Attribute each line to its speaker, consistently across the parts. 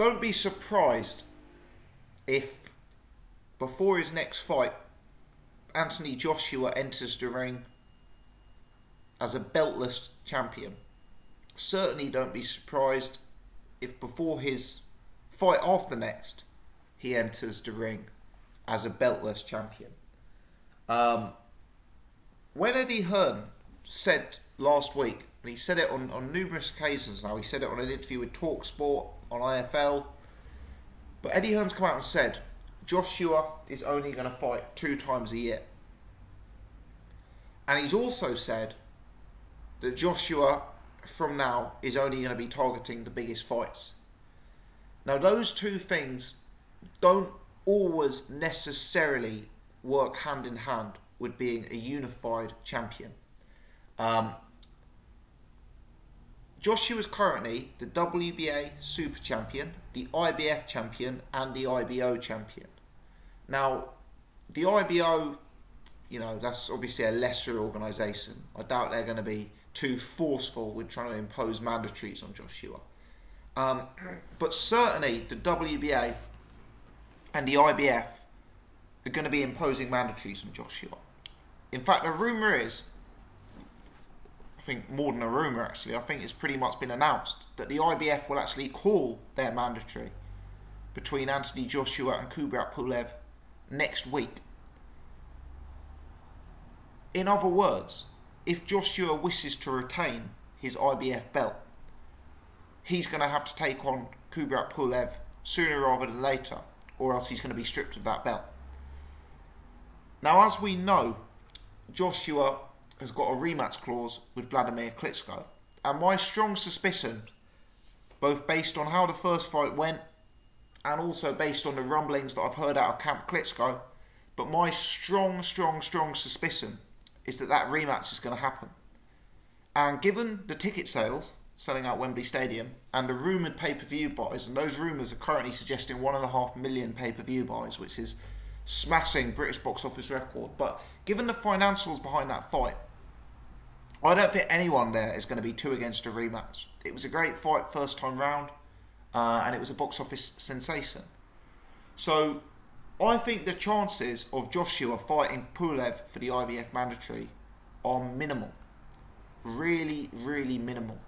Speaker 1: don't be surprised if before his next fight, Anthony Joshua enters the ring as a beltless champion. Certainly don't be surprised if before his fight after next, he enters the ring as a beltless champion. When Eddie Hearn said last week, and he said it on numerous occasions now, he said it on an interview with TalkSport, on IFL, but Eddie Hearn's come out and said Joshua is only going to fight 2 times a year. And he's also said that Joshua from now is only going to be targeting the biggest fights. Now those two things don't always necessarily work hand in hand with being a unified champion. Joshua is currently the WBA Super Champion, the IBF Champion and the IBO Champion. Now the IBO, you know, that's obviously a lesser organisation. I doubt they're going to be too forceful with trying to impose mandatories on Joshua. But certainly the WBA and the IBF are going to be imposing mandatories on Joshua. In fact, the rumour is, I think more than a rumour actually, I think it's pretty much been announced that the IBF will actually call their mandatory between Anthony Joshua and Kubrat Pulev next week. In other words, if Joshua wishes to retain his IBF belt, he's going to have to take on Kubrat Pulev sooner rather than later, or else he's going to be stripped of that belt. Now, as we know, Joshua has got a rematch clause with Vladimir Klitschko, and my strong suspicion, both based on how the first fight went and also based on the rumblings that I've heard out of Camp Klitschko, but my strong suspicion is that that rematch is going to happen. And given the ticket sales selling out Wembley Stadium and the rumoured pay-per-view buys, and those rumours are currently suggesting 1.5 million pay-per-view buys, which is smashing British box office record, but given the financials behind that fight, I don't think anyone there is going to be too against a rematch. It was a great fight first time round, and it was a box office sensation. So I think the chances of Joshua fighting Pulev for the IBF mandatory are minimal. Really minimal.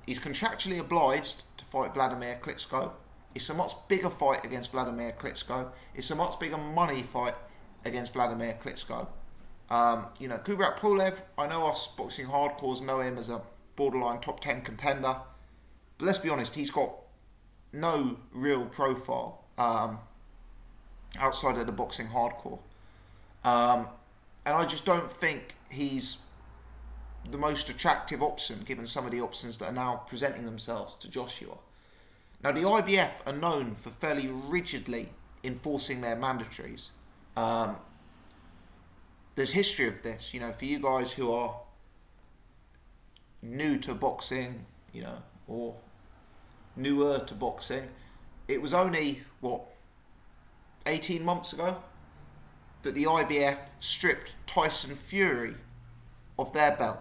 Speaker 1: He's contractually obliged to fight Vladimir Klitschko. It's a much bigger fight against Vladimir Klitschko. It's a much bigger money fight against Vladimir Klitschko. You know, Kubrat Pulev, I know us boxing hardcores know him as a borderline top 10 contender. But let's be honest, he's got no real profile outside of the boxing hardcore. And I just don't think he's the most attractive option given some of the options that are now presenting themselves to Joshua. Now the IBF are known for fairly rigidly enforcing their mandatories. There's history of this, you know, for you guys who are new to boxing, you know, or newer to boxing. It was only, what, 18 months ago that the IBF stripped Tyson Fury of their belt.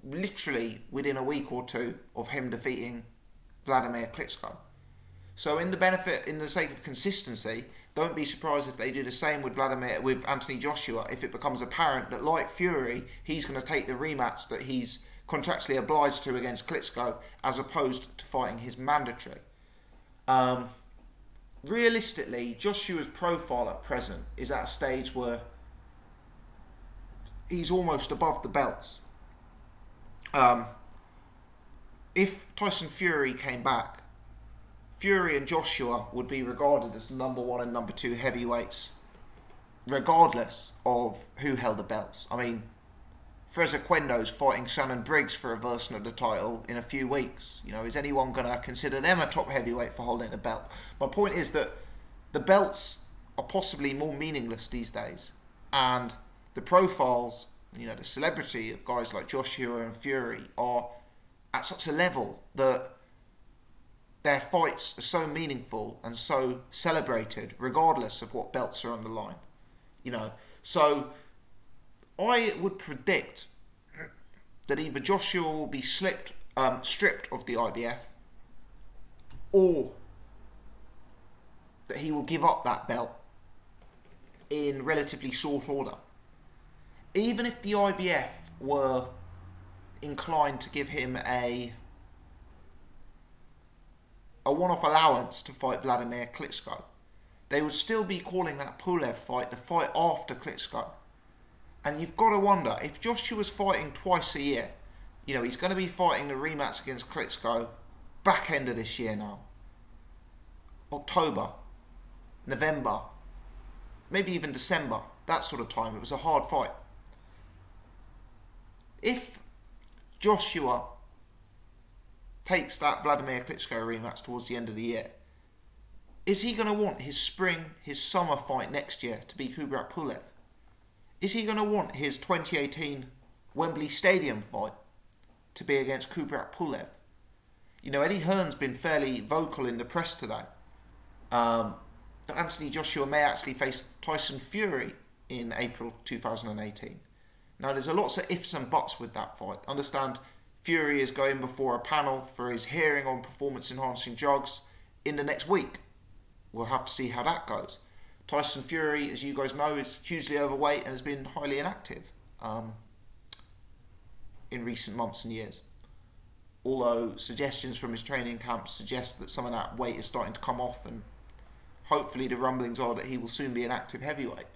Speaker 1: Literally within a week or two of him defeating Vladimir Klitschko. So in the sake of consistency, don't be surprised if they do the same with Anthony Joshua if it becomes apparent that, like Fury, he's going to take the rematch that he's contractually obliged to against Klitschko as opposed to fighting his mandatory. Realistically, Joshua's profile at present is at a stage where he's almost above the belts. If Tyson Fury came back, Fury and Joshua would be regarded as number 1 and number 2 heavyweights, regardless of who held the belts. I mean, Freza Quendo's fighting Shannon Briggs for a version of the title in a few weeks. You know, is anyone going to consider them a top heavyweight for holding the belt? My point is that the belts are possibly more meaningless these days, and the profiles, you know, the celebrity of guys like Joshua and Fury are at such a level that their fights are so meaningful and so celebrated regardless of what belts are on the line. You know, so I would predict that either Joshua will be slipped stripped of the IBF, or that he will give up that belt in relatively short order. Even if the IBF were inclined to give him a one-off allowance to fight Vladimir Klitschko, they would still be calling that Pulev fight the fight after Klitschko. And you've got to wonder, if Joshua's fighting twice a year, you know, he's going to be fighting the rematch against Klitschko back end of this year now. October, November, maybe even December, that sort of time. It was a hard fight. If Joshua takes that Vladimir Klitschko rematch towards the end of the year, is he going to want his spring, his summer fight next year to be Kubrat Pulev? Is he going to want his 2018 Wembley Stadium fight to be against Kubrat Pulev? You know, Eddie Hearn's been fairly vocal in the press today. That Anthony Joshua may actually face Tyson Fury in April 2018. Now, there's lots of ifs and buts with that fight. Understand, Fury is going before a panel for his hearing on performance-enhancing drugs in the next week. We'll have to see how that goes. Tyson Fury, as you guys know, is hugely overweight and has been highly inactive in recent months and years. Although suggestions from his training camp suggest that some of that weight is starting to come off, and hopefully the rumblings are that he will soon be an active heavyweight.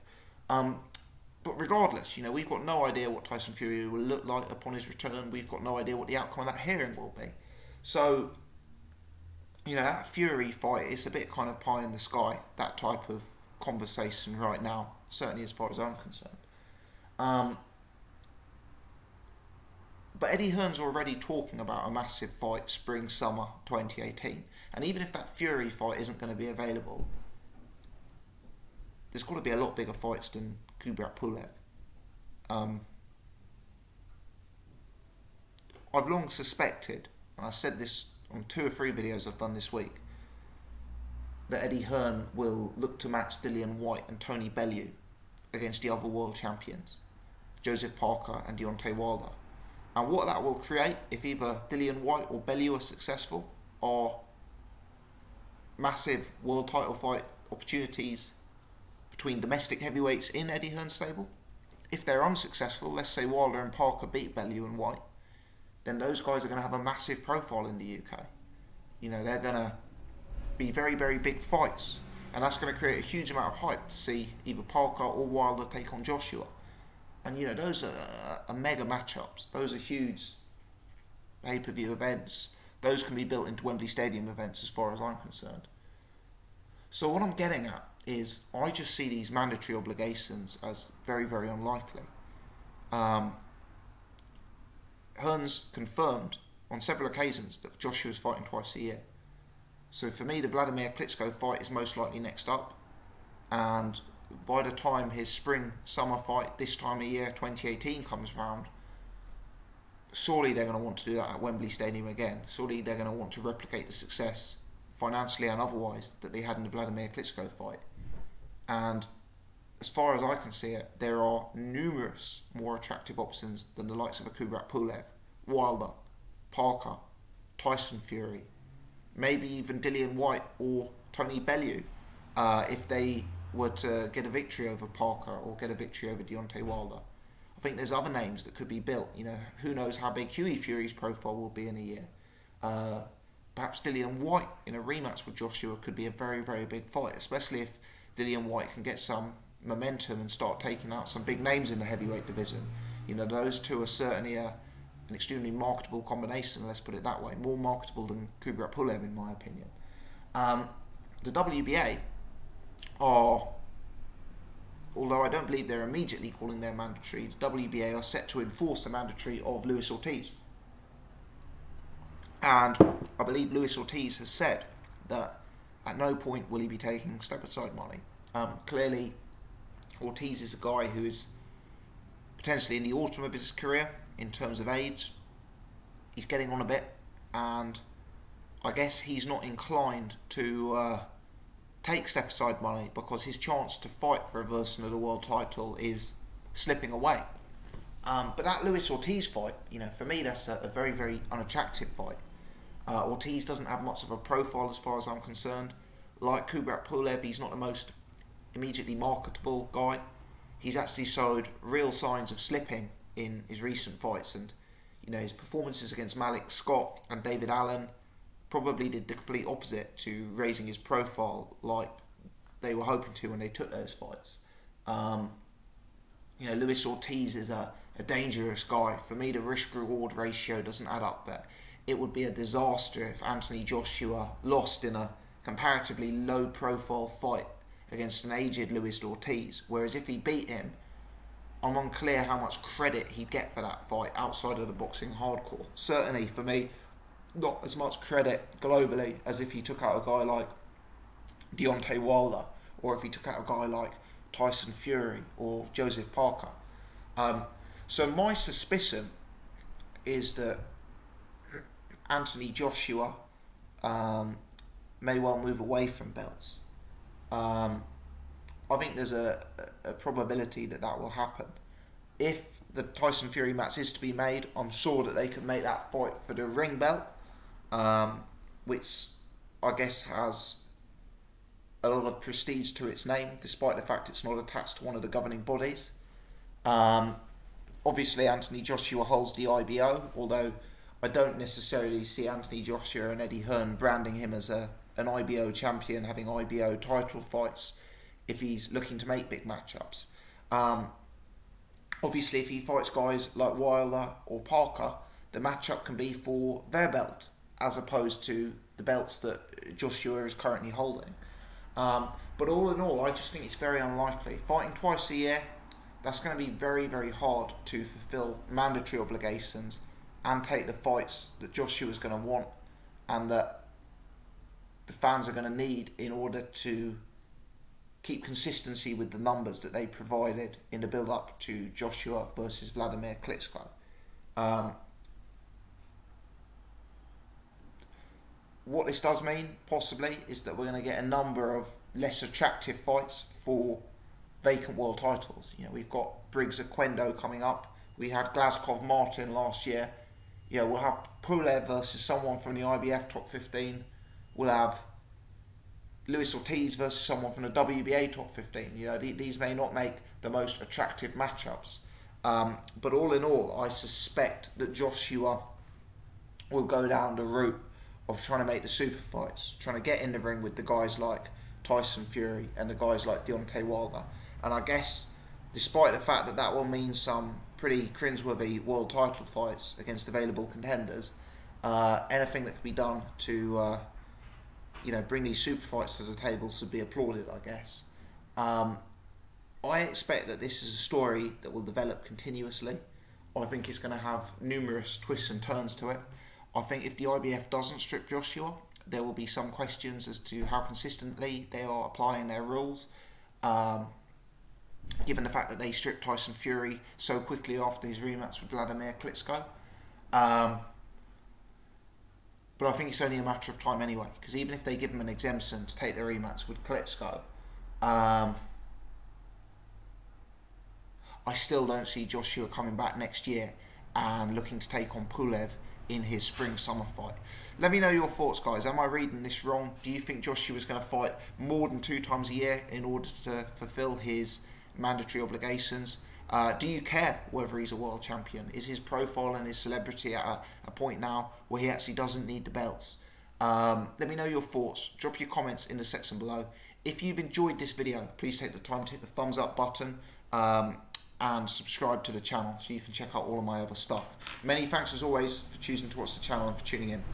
Speaker 1: But regardless, you know, we've got no idea what Tyson Fury will look like upon his return. We've got no idea what the outcome of that hearing will be. So, you know, that Fury fight is a bit kind of pie in the sky, that type of conversation right now, certainly as far as I'm concerned. But Eddie Hearn's already talking about a massive fight spring, summer 2018. And even if that Fury fight isn't going to be available, there's got to be a lot bigger fights than Kubrat Pulev. I've long suspected, and I said this on 2 or 3 videos I've done this week, that Eddie Hearn will look to match Dillian Whyte and Tony Bellew against the other world champions, Joseph Parker and Deontay Wilder. And what that will create, if either Dillian Whyte or Bellew are successful, are massive world title fight opportunities between domestic heavyweights in Eddie Hearn's stable. If they're unsuccessful, let's say Wilder and Parker beat Bellew and Whyte, then those guys are going to have a massive profile in the UK. You know, they're going to be very, very big fights, and that's going to create a huge amount of hype to see either Parker or Wilder take on Joshua. And you know, those are mega matchups. Those are huge pay-per-view events. Those can be built into Wembley Stadium events as far as I'm concerned. So what I'm getting at is, I just see these mandatory obligations as very, very unlikely. Hearn's confirmed on several occasions that Joshua's fighting twice a year. So for me, the Vladimir Klitschko fight is most likely next up. And by the time his spring-summer fight this time of year, 2018, comes round, surely they're going to want to do that at Wembley Stadium again. Surely they're going to want to replicate the success, financially and otherwise, that they had in the Vladimir Klitschko fight. And as far as I can see it, there are numerous more attractive options than the likes of a Kubrat Pulev, Wilder, Parker, Tyson Fury, maybe even Dillian Whyte or Tony Bellew, if they were to get a victory over Parker or get a victory over Deontay Wilder. I think there's other names that could be built. You know, who knows how big Hughie Fury's profile will be in a year. Perhaps Dillian Whyte in a rematch with Joshua could be a very, very big fight, especially if Dillian Whyte can get some momentum and start taking out some big names in the heavyweight division. You know, those two are certainly an extremely marketable combination, let's put it that way. More marketable than Kubrat Pulev, in my opinion. The WBA are, although I don't believe they're immediately calling their mandatory, the WBA are set to enforce the mandatory of Luis Ortiz. And I believe Luis Ortiz has said that at no point will he be taking step-aside money. Clearly, Ortiz is a guy who is potentially in the autumn of his career in terms of age. He's getting on a bit, and I guess he's not inclined to take step-aside money because his chance to fight for a version of the world title is slipping away. But that Luis Ortiz fight, you know, for me that's a very, very unattractive fight. Ortiz doesn't have much of a profile as far as I'm concerned. Like Kubrat Pulev, he's not the most immediately marketable guy. He's actually showed real signs of slipping in his recent fights, and you know, his performances against Malik Scott and David Allen probably did the complete opposite to raising his profile like they were hoping to when they took those fights. You know, Luis Ortiz is a dangerous guy. For me, the risk-reward ratio doesn't add up there. It would be a disaster if Anthony Joshua lost in a comparatively low-profile fight against an aged Luis Ortiz, whereas if he beat him, I'm unclear how much credit he'd get for that fight outside of the boxing hardcore. Certainly, for me, not as much credit globally as if he took out a guy like Deontay Wilder, or if he took out a guy like Tyson Fury or Joseph Parker. So my suspicion is that Anthony Joshua may well move away from belts. I think there's a probability that that will happen. If the Tyson Fury match is to be made, I'm sure that they could make that fight for the ring belt, which I guess has a lot of prestige to its name, despite the fact it's not attached to one of the governing bodies. Obviously, Anthony Joshua holds the IBO, although I don't necessarily see Anthony Joshua and Eddie Hearn branding him as an IBO champion, having IBO title fights if he's looking to make big matchups. Obviously, if he fights guys like Wilder or Parker, the matchup can be for their belt, as opposed to the belts that Joshua is currently holding. But all in all, I just think it's very unlikely. Fighting twice a year, that's going to be very, very hard to fulfill mandatory obligations and take the fights that Joshua's going to want and that the fans are going to need in order to keep consistency with the numbers that they provided in the build-up to Joshua versus Vladimir Klitschko. What this does mean, possibly, is that we're going to get a number of less attractive fights for vacant world titles. You know, we've got Briggs Oquendo coming up. We had Glazkov Martin last year. You know, we'll have Pulev versus someone from the IBF top 15. We'll have Luis Ortiz versus someone from the WBA top 15. You know, these may not make the most attractive matchups. But all in all, I suspect that Joshua will go down the route of trying to make the super fights, trying to get in the ring with the guys like Tyson Fury and the guys like Deontay Wilder. And I guess, despite the fact that that will mean some pretty cringeworthy world title fights against available contenders, anything that can be done to you know, bring these super fights to the table should be applauded, I guess. I expect that this is a story that will develop continuously. I think it's going to have numerous twists and turns to it. I think if the IBF doesn't strip Joshua, there will be some questions as to how consistently they are applying their rules. Given the fact that they stripped Tyson Fury so quickly after his rematch with Vladimir Klitschko. But I think it's only a matter of time anyway, because even if they give him an exemption to take the rematch with Klitschko, I still don't see Joshua coming back next year and looking to take on Pulev in his spring-summer fight. Let me know your thoughts, guys. Am I reading this wrong? Do you think Joshua's going to fight more than 2 times a year in order to fulfill his mandatory obligations? Do you care whether he's a world champion? Is his profile and his celebrity at a point now where he actually doesn't need the belts? Let me know your thoughts. Drop your comments in the section below. If you've enjoyed this video, please take the time to hit the thumbs up button and subscribe to the channel so you can check out all of my other stuff. Many thanks as always for choosing to watch the channel and for tuning in.